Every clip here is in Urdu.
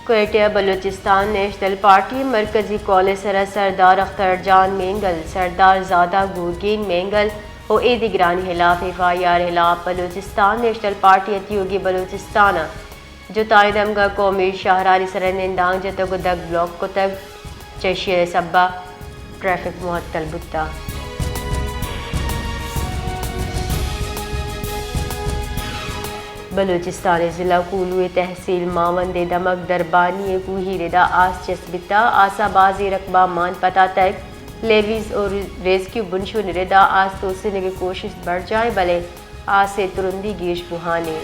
کوئٹہ بلوچستان نیشنل پارٹی مرکزی کالج سرا سردار اختر جان مینگل سردار زادہ گورگین مینگل و دیگران خلاف FIR خلاف بلوچستان نیشنل پارٹی اتیوگی بلوچستان جو تائیدمگا قومی شاہراہی سرا نندانگ جتگ دگ بلاک کتگ چشیر سبا ٹریفک معطل بتا بلوچستان ضلع کولو تحصیل ماوند دمک دربانی کوہی ردا آس چسبتا آسا بازی رقبہ مان پتہ تک لیویز اور ریسکیو بنشو نردا آس توسنے کی کوشش بڑھ جائے بلے آس سے ترندی گیش بہانے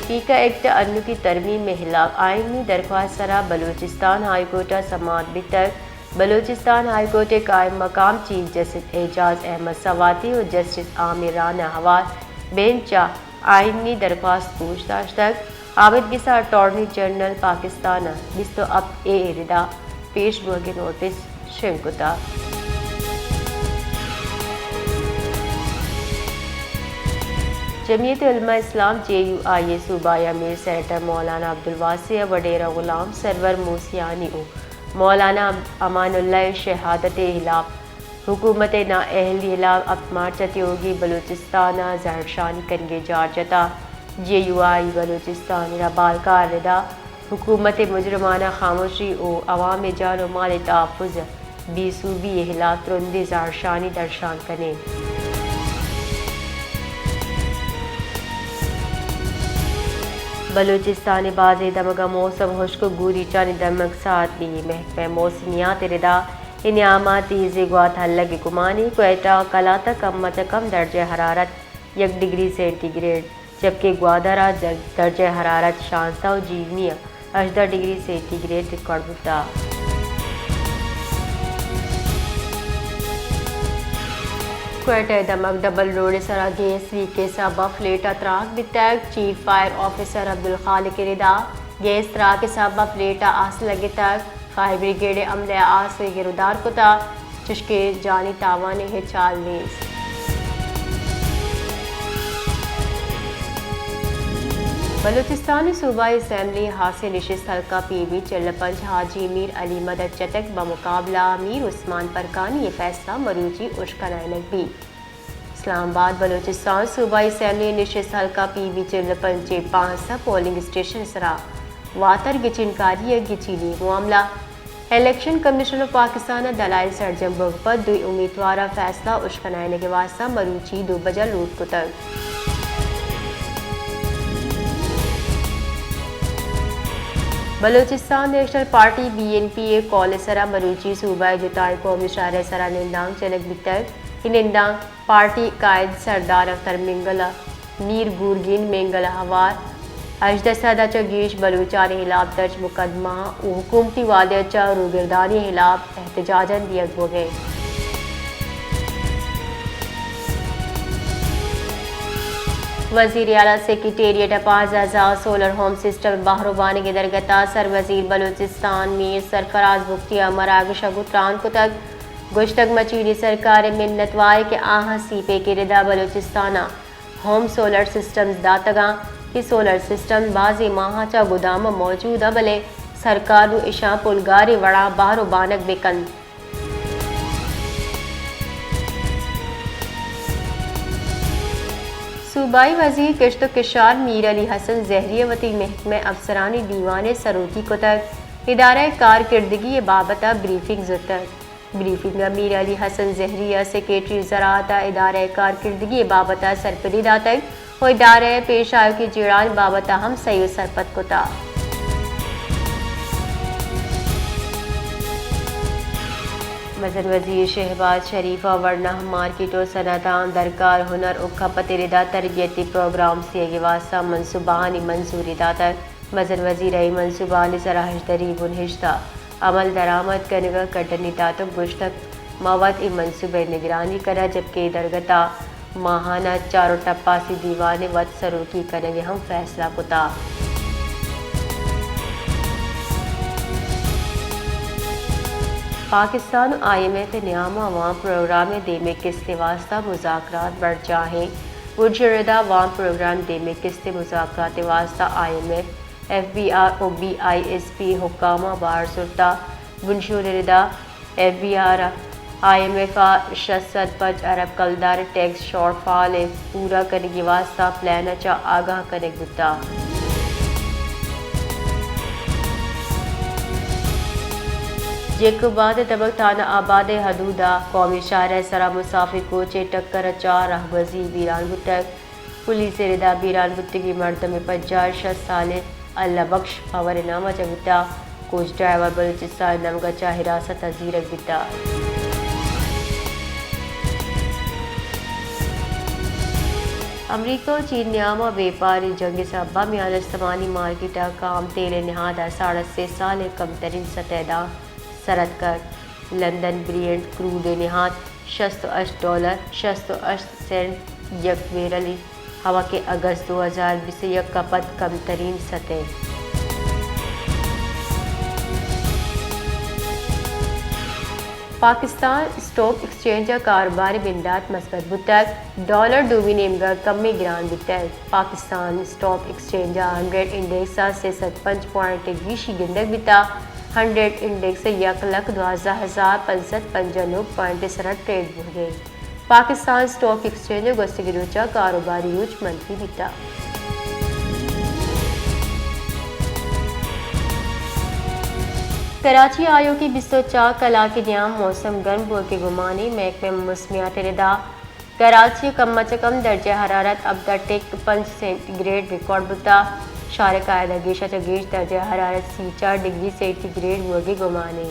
پیکا ایکٹ انو کی ترمیم میں خلاف آئینی درخواست سرا بلوچستان ہائی کورٹ سماعت بتک بلوچستان ہائی کورٹ قائم مقام چیف جسٹس اعجاز احمد سواتی اور جسٹس عامر رانا حواس بینچا آئینی درخواست پوچھ تاچھ تک عابد گسا اٹارنی جنرل پاکستان بستو اب ردا پیش گوگے نوٹس شنکتا جمعیت علماء اسلام JUI صوبائی امیر سینیٹر مولانا عبدالواسع وڈیرہ غلام سرور موسیانی او مولانا امان اللہ شہادت خلاف حکومت نااہلی خلاف اپمار چتیوگی بلوچستان زہرشانی کنگے جارجتا JUI بلوچستان ربال کار ردا حکومت مجرمانہ خاموشی او عوام جان و مال تحفظ بی صوبی خلاف ترندی زہرشانی درشان کنے بلوچستان باز دمگا موسم خشک گوری چانی دمگ ساتھ بھی محکمہ موسمیات ردا انعاماتی زیگوات حلق کمانی کوئٹہ کلاتا کم کم درجہ حرارت 1 ڈگری سینٹی گریڈ جبکہ گوادارا درجہ حرارت 16 جیونیا 18 ڈگری سینٹی گریڈ ریکارڈ ہوتا کوئٹہ دمک ڈبل روڈ سرا گیس لیک کے سبب فلیٹ اتراک بتک چیف فائر آفیسر عبدالخالق ردا گیس تراک کے سبب فلیٹ آس لگے تک فائر بریگیڈ عملہ آس گردار کتا چشکے جانی تاوانے ہے چال نیز بلوچستانی صوبائی اسمبلی حاصل نشست حلقہ PB چلپنج حاجی میر علی مدد چتک بمقابلہ میر عثمان پرکانی یہ فیصلہ مروجی اشکنائنک بھی اسلام آباد بلوچستان صوبائی اسمبلی نشست حلقہ PB چلپنج 5 پولنگ اسٹیشن سرا واتر گچنکاری گچیلی معاملہ الیکشن کمیشن آف پاکستان دلائل سرجم بغپت دوئی امیدوارہ فیصلہ اشکنائنک واسطہ مروچی 2 بجہ لوٹ کو تک Balochistan national party BNP college سرا مروچی صوبہ جتائی قومی شاہراہ سرا نندانگ چنک بتک نندانگ پارٹی قائد سردار اختر مینگل میر گورگین مینگل ہوار اجدہ سادہ گیش بلوچان خلاف درج مقدمہ و حکومتی وعدے روگردانی خلاف احتجاجاً دیگ ہو گئے وزیر اعلیٰ سیکریٹریٹ اپاز اعزاز سولر ہوم سسٹم باہروبانی کے درگتا سر وزیر بلوچستان میر سرفراز بختیار مراگش گتران کو تک گشتگ مچیلی سرکار منت وائے کے آہاں سیپے کے ردا بلوچستانہ ہوم سولر سسٹمز داتگاں کی سولر سسٹم بازی ماہا چا گودام موجود بلے سرکار اشاں پلگاری وڑا باہروبانک بکند صوبائی وزیر کشت و کشار میر علی حسن زہری وتی محکمہ افسرانی دیوان سروتی کو تک ادارہ کارکردگی بابتہ بریفنگ زتک بریفنگ میر علی حسن زہری سیکریٹری زراعت ادارہ کارکردگی بابتہ سرپری داتک و ادارہ پیشہ کی جیڑان بابتہ ہم سیو سرپت کو تا وزن وزیر شہباز شریف ورنہ مارکیٹ و صنعتان درکار ہنر و کھپت ردا تربیتی پروگرام سے واسطہ منصوبانی منظوری داتک وزن وزیر منصوبانی سراہش دری بنہشتہ عمل درآمد کنگا کٹنی تاتک گشتک مواد منصوبہ نگرانی کرا جبکہ درگتا ماہانہ چاروں ٹپاسی دیوانے وط سروکی کنگے ہم فیصلہ کتا پاکستان IMF نیام عوام پروگرام دیمے کس واسطہ مذاکرات بڑھ جاہیں پرجردہ وام پروگرام دے میں قسط مذاکرات واسطہ IMF FBR و BISP حکامہ بار سلطہ بنشوردہ FBR IMF 605 ارب کلدار ٹیکس شارٹ فال پورا کرنے کی واسطہ پلان چا آگاہ کرنے گتا جیکوباد طبق تھانہ آباد حدودہ قومی شاہراہ سرا مسافر کوچے ٹکر چار راہگزی بیران بتک پولیس ردا بیران بتگی مردم 50 سال اللہ بخش پاور نامہ جگتا کوچ ڈرائیور بلوچستان نمگچا حراست زیرک بتا امریکہ و چین نیامہ بیپاری جنگ سبا میان استمانی مارکیٹا کام تیل نہادہ 3.5 سال کم ترین سطح دا سرد کر لندن برینٹ کروڈ نہاد $68 یک بیرل ہوا کے اگست 2021 کا پد کم ترین سطح پاکستان اسٹاک ایکسچینج کاروبار بندات مثبت بتک ڈالر ڈوبی نیمگا کمی گران بتک پاکستان اسٹاک ایکسچینج 100 انڈیکس 605.20 گندک بتا 100 انڈیکس 1,12,595.93 ٹریڈ ہو گئے پاکستان اسٹاک ایکسچینج گستگی روچا کاروباری روچ منفی بتا کراچی آیو کی 24 کلا کے نیام موسم گرم بور کے گمانے محکمہ موسمیات ردا کراچی کم از کم درجہ حرارت اب تک 5 سینٹی گریڈ ریکارڈ بتا شارع قاعدہ گیشہ چگیش درجہ حرارت 4 ڈگری سینٹی گریڈ ہوگی گمانے